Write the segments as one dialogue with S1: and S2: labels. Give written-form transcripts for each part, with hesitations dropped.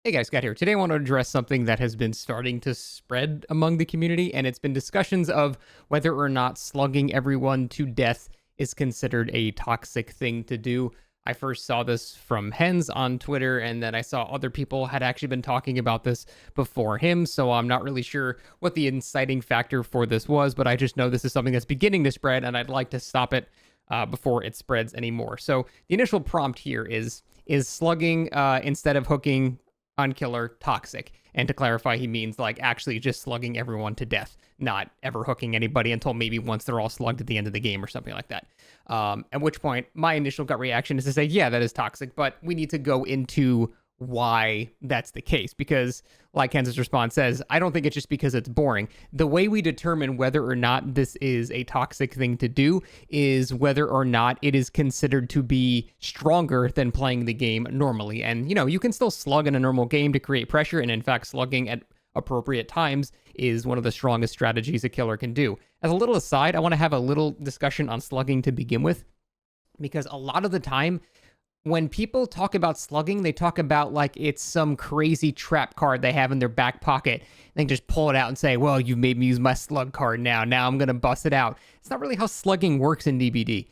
S1: Hey guys, Scott here. Today I want to address something that has been starting to spread among the community, and it's been discussions of whether or not slugging everyone to death is considered a toxic thing to do. I first saw this from Hens on Twitter, and then I saw other people had actually been talking about this before him, so I'm not really sure what the inciting factor for this was, but I just know this is something that's beginning to spread, and I'd like to stop it before it spreads anymore. So the initial prompt here is slugging instead of hooking on killer toxic? And to clarify, he means like actually just slugging everyone to death, not ever hooking anybody until maybe once they're all slugged at the end of the game or something like that. At which point, my initial gut reaction is to say, yeah, that is toxic, but we need to go into why that's the case, because like Hens's response says, I don't think it's just because it's boring. The way we determine whether or not this is a toxic thing to do is whether or not it is considered to be stronger than playing the game normally. And you can still slug in a normal game to create pressure, and in fact slugging at appropriate times is one of the strongest strategies a killer can do. As a little aside, I want to have a little discussion on slugging to begin with, because a lot of the time when people talk about slugging, they talk about like it's some crazy trap card they have in their back pocket. They can just pull it out and say, well, you've made me use my slug card now. Now I'm going to bust it out. It's not really how slugging works in DBD.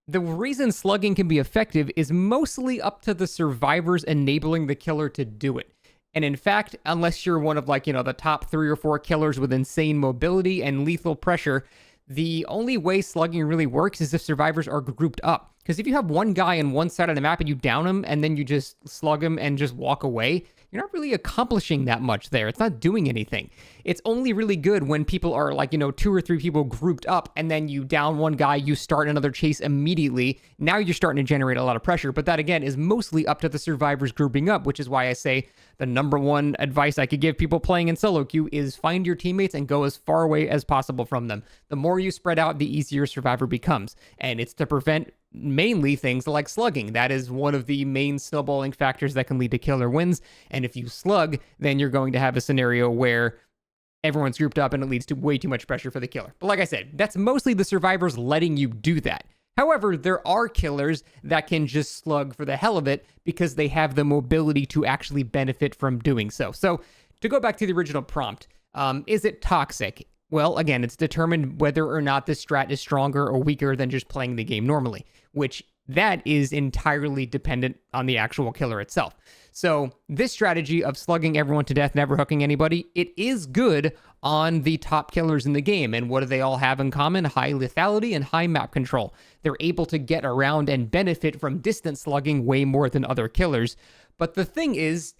S1: The reason slugging can be effective is mostly up to the survivors enabling the killer to do it. And in fact, unless you're one of the top 3 or 4 killers with insane mobility and lethal pressure, the only way slugging really works is if survivors are grouped up. Because if you have one guy on one side of the map and you down him and then you just slug him and just walk away, you're not really accomplishing that much there. It's not doing anything. It's only really good when people are 2 or 3 people grouped up and then you down one guy, you start another chase immediately. Now you're starting to generate a lot of pressure. But that again is mostly up to the survivors grouping up, which is why I say the number one advice I could give people playing in solo queue is find your teammates and go as far away as possible from them. The more you spread out, the easier survivor becomes. And it's to prevent mainly things like slugging. That is one of the main snowballing factors that can lead to killer wins. And if you slug, then you're going to have a scenario where everyone's grouped up and it leads to way too much pressure for the killer. But like I said, that's mostly the survivors letting you do that. However, there are killers that can just slug for the hell of it because they have the mobility to actually benefit from doing so. So to go back to the original prompt, is it toxic? Well, again, it's determined whether or not this strat is stronger or weaker than just playing the game normally, which that is entirely dependent on the actual killer itself. So this strategy of slugging everyone to death, never hooking anybody, it is good on the top killers in the game. And what do they all have in common? High lethality and high map control. They're able to get around and benefit from distance slugging way more than other killers. But the thing is,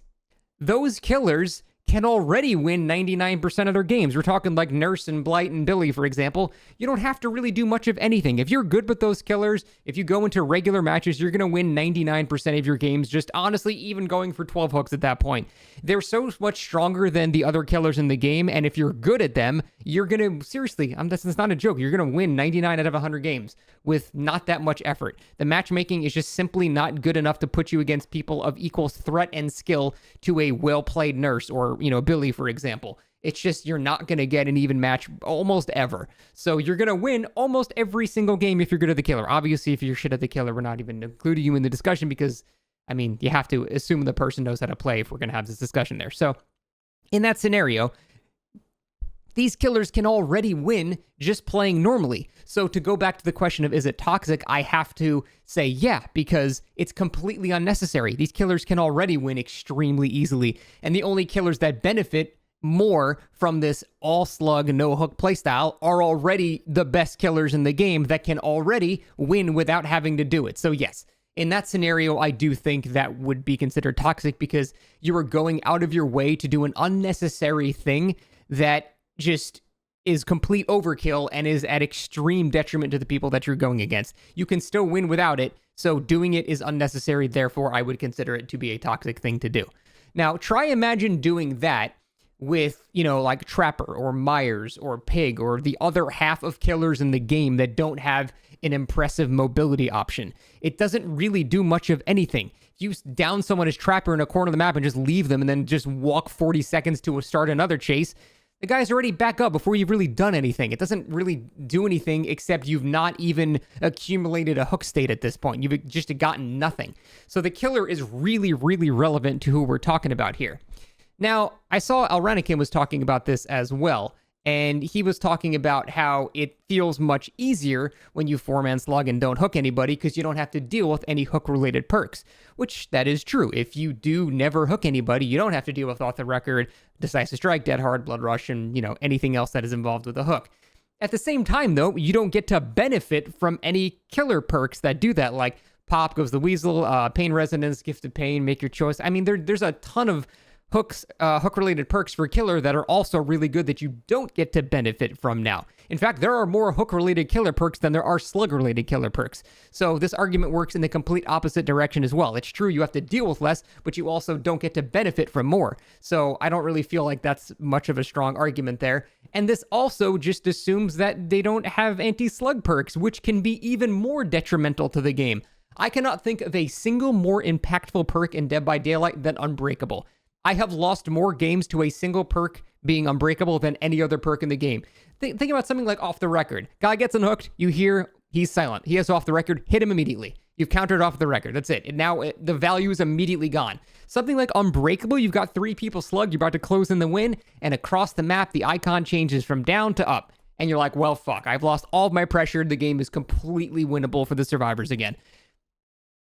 S1: those killers can already win 99% of their games. We're talking like Nurse and Blight and Billy, for example. You don't have to really do much of anything. If you're good with those killers, if you go into regular matches, you're going to win 99% of your games, just honestly, even going for 12 hooks at that point. They're so much stronger than the other killers in the game, and if you're good at them, you're going to, seriously, that's not a joke, you're going to win 99 out of 100 games with not that much effort. The matchmaking is just simply not good enough to put you against people of equal threat and skill to a well-played Nurse or Billy, for example. It's just you're not going to get an even match almost ever. So you're going to win almost every single game if you're good at the killer. Obviously, if you're shit at the killer, we're not even including you in the discussion because, you have to assume the person knows how to play if we're going to have this discussion there. So in that scenario, these killers can already win just playing normally. So to go back to the question of is it toxic, I have to say yeah, because it's completely unnecessary. These killers can already win extremely easily. And the only killers that benefit more from this all slug, no hook playstyle are already the best killers in the game that can already win without having to do it. So yes, in that scenario, I do think that would be considered toxic because you are going out of your way to do an unnecessary thing that just is complete overkill and is at extreme detriment to the people that you're going against. You can still win without it, so doing it is unnecessary, therefore I would consider it to be a toxic thing to do. Now, try imagine doing that with, like Trapper or Myers or Pig or the other half of killers in the game that don't have an impressive mobility option. It doesn't really do much of anything. If you down someone as Trapper in a corner of the map and just leave them and then just walk 40 seconds to start another chase, the guy's already back up before you've really done anything. It doesn't really do anything except you've not even accumulated a hook state at this point. You've just gotten nothing. So the killer is really, really relevant to who we're talking about here. Now, I saw Alranikin was talking about this as well, and he was talking about how it feels much easier when you 4-man slug and don't hook anybody because you don't have to deal with any hook-related perks, which that is true. If you do never hook anybody, you don't have to deal with Off the Record, Decisive Strike, Dead Hard, Blood Rush, and, anything else that is involved with a hook. At the same time, though, you don't get to benefit from any killer perks that do that, like Pop Goes the Weasel, Pain Resonance, Gift of Pain, Make Your Choice. I mean, there's a ton of hook-related perks for killer that are also really good that you don't get to benefit from now. In fact, there are more hook-related killer perks than there are slug-related killer perks. So this argument works in the complete opposite direction as well. It's true you have to deal with less, but you also don't get to benefit from more. So I don't really feel like that's much of a strong argument there. And this also just assumes that they don't have anti-slug perks, which can be even more detrimental to the game. I cannot think of a single more impactful perk in Dead by Daylight than Unbreakable. I have lost more games to a single perk being unbreakable than any other perk in the game. Think about something like Off the Record. Guy gets unhooked, you hear he's silent. He has Off the Record, hit him immediately. You've countered Off the Record, that's it. And now the value is immediately gone. Something like Unbreakable, you've got 3 people slugged, you're about to close in the win, and across the map, the icon changes from down to up. And you're like, well, fuck, I've lost all of my pressure. The game is completely winnable for the survivors again.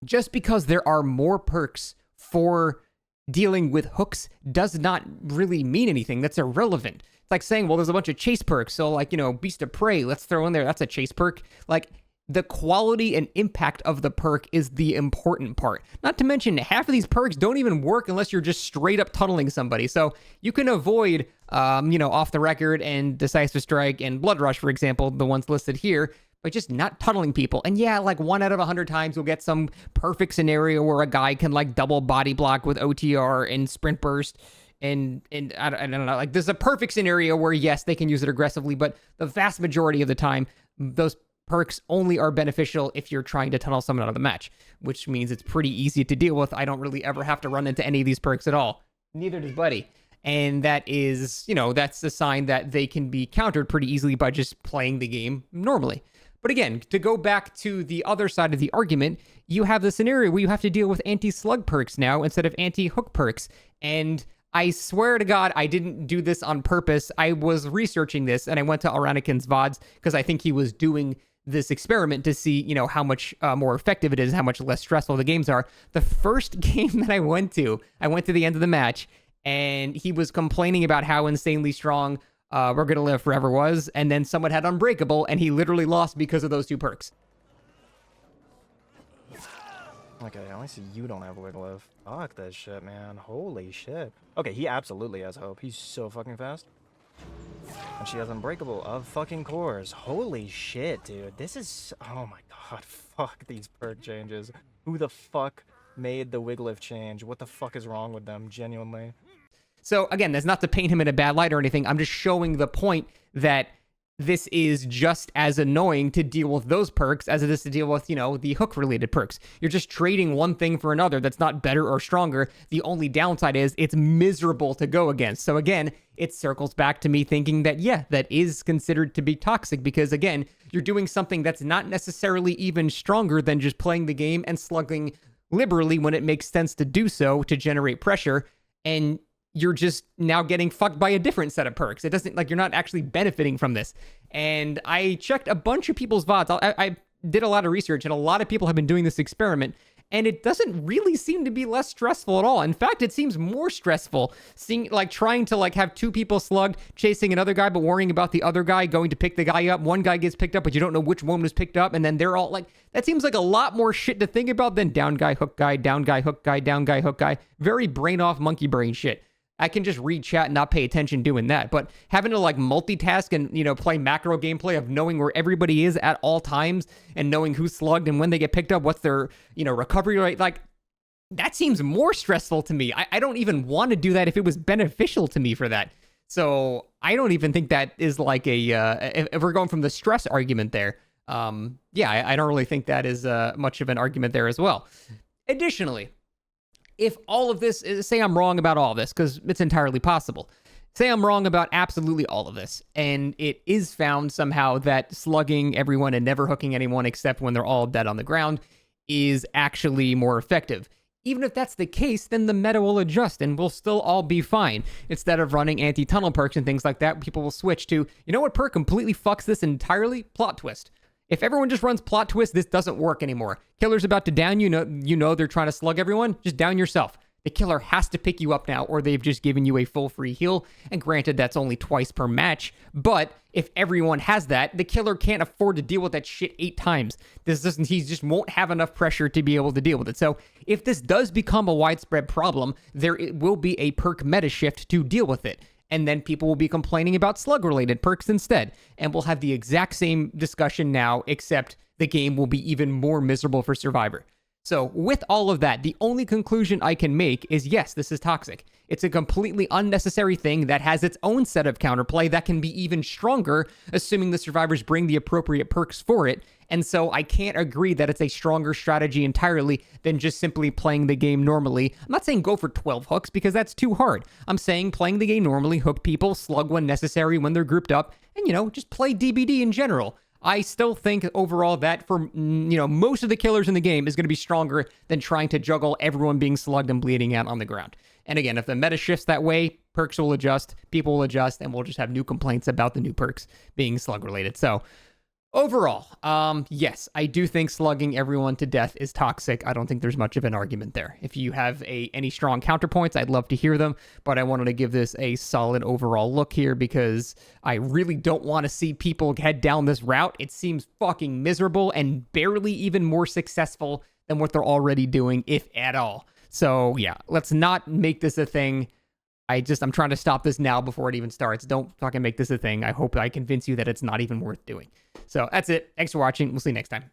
S1: Just because there are more perks for dealing with hooks does not really mean anything. That's irrelevant. It's like saying, well, there's a bunch of chase perks. So like, Beast of Prey, let's throw in there. That's a chase perk. Like, the quality and impact of the perk is the important part. Not to mention, half of these perks don't even work unless you're just straight up tunneling somebody. So you can avoid, Off the Record and Decisive Strike and Blood Rush, for example, the ones listed here, by just not tunneling people. And yeah, like 1 out of 100 times you'll get some perfect scenario where a guy can like double body block with OTR and sprint burst. And I don't know, like there's a perfect scenario where yes, they can use it aggressively, but the vast majority of the time, those perks only are beneficial if you're trying to tunnel someone out of the match, which means it's pretty easy to deal with. I don't really ever have to run into any of these perks at all. Neither does Buddy. And that is, that's a sign that they can be countered pretty easily by just playing the game normally. But again, to go back to the other side of the argument, you have the scenario where you have to deal with anti-slug perks now instead of anti-hook perks. And I swear to God, I didn't do this on purpose. I was researching this, and I went to Alranikin's VODs because I think he was doing this experiment to see, how much more effective it is, how much less stressful the games are. The first game that I went to the end of the match, and he was complaining about how insanely strong We're Gonna Live Forever was, and then someone had Unbreakable, and he literally lost because of those 2 perks.
S2: Okay, I only see you don't have a wiggle live. Fuck that shit, man. Holy shit. Okay, he absolutely has hope. He's so fucking fast. And she has Unbreakable, of fucking course. Holy shit, dude. This is... Oh my god, fuck these perk changes. Who the fuck made the wiggle lift change? What the fuck is wrong with them, genuinely?
S1: So again, that's not to paint him in a bad light or anything. I'm just showing the point that this is just as annoying to deal with those perks as it is to deal with, the hook-related perks. You're just trading one thing for another that's not better or stronger. The only downside is it's miserable to go against. So again, it circles back to me thinking that, yeah, that is considered to be toxic because, again, you're doing something that's not necessarily even stronger than just playing the game and slugging liberally when it makes sense to do so to generate pressure, and you're just now getting fucked by a different set of perks. It doesn't, like, you're not actually benefiting from this. And I checked a bunch of people's VODs. I did a lot of research, and a lot of people have been doing this experiment, and it doesn't really seem to be less stressful at all. In fact, it seems more stressful trying to have 2 people slugged, chasing another guy, but worrying about the other guy going to pick the guy up. One guy gets picked up, but you don't know which one was picked up, and then they're all that seems like a lot more shit to think about than down guy, hook guy, down guy, hook guy, down guy, hook guy. Very brain off monkey brain shit. I can just read chat and not pay attention doing that. But having to multitask and, play macro gameplay of knowing where everybody is at all times and knowing who's slugged and when they get picked up, what's their, recovery rate, that seems more stressful to me. I don't even want to do that if it was beneficial to me for that. So I don't even think that is if we're going from the stress argument there, I don't really think that is much of an argument there as well. Additionally, if all of this, say I'm wrong about all this, because it's entirely possible. say I'm wrong about absolutely all of this, and it is found somehow that slugging everyone and never hooking anyone except when they're all dead on the ground is actually more effective. Even if that's the case, then the meta will adjust and we'll still all be fine. Instead of running anti-tunnel perks and things like that, people will switch to, you know what perk completely fucks this entirely? Plot twist. If everyone just runs plot twist, this doesn't work anymore. Killer's about to down you, know they're trying to slug everyone, just down yourself. The killer has to pick you up now, or they've just given you a full free heal. And granted, that's only twice per match. But if everyone has that, the killer can't afford to deal with that shit 8 times. He just won't have enough pressure to be able to deal with it. So if this does become a widespread problem, there will be a perk meta shift to deal with it. And then people will be complaining about slug-related perks instead. And we'll have the exact same discussion now, except the game will be even more miserable for Survivor. So with all of that, the only conclusion I can make is yes, this is toxic. It's a completely unnecessary thing that has its own set of counterplay that can be even stronger, assuming the survivors bring the appropriate perks for it. And so I can't agree that it's a stronger strategy entirely than just simply playing the game normally. I'm not saying go for 12 hooks because that's too hard. I'm saying playing the game normally, hook people, slug when necessary when they're grouped up, and, just play DBD in general. I still think overall that for, most of the killers in the game is going to be stronger than trying to juggle everyone being slugged and bleeding out on the ground. And again, if the meta shifts that way, perks will adjust, people will adjust, and we'll just have new complaints about the new perks being slug related. So overall, yes, I do think slugging everyone to death is toxic. I don't think there's much of an argument there. If you have any strong counterpoints, I'd love to hear them, but I wanted to give this a solid overall look here because I really don't want to see people head down this route. It seems fucking miserable and barely even more successful than what they're already doing, if at all. So yeah, let's not make this a thing. I'm trying to stop this now before it even starts. Don't fucking make this a thing. I hope I convince you that it's not even worth doing. So that's it. Thanks for watching. We'll see you next time.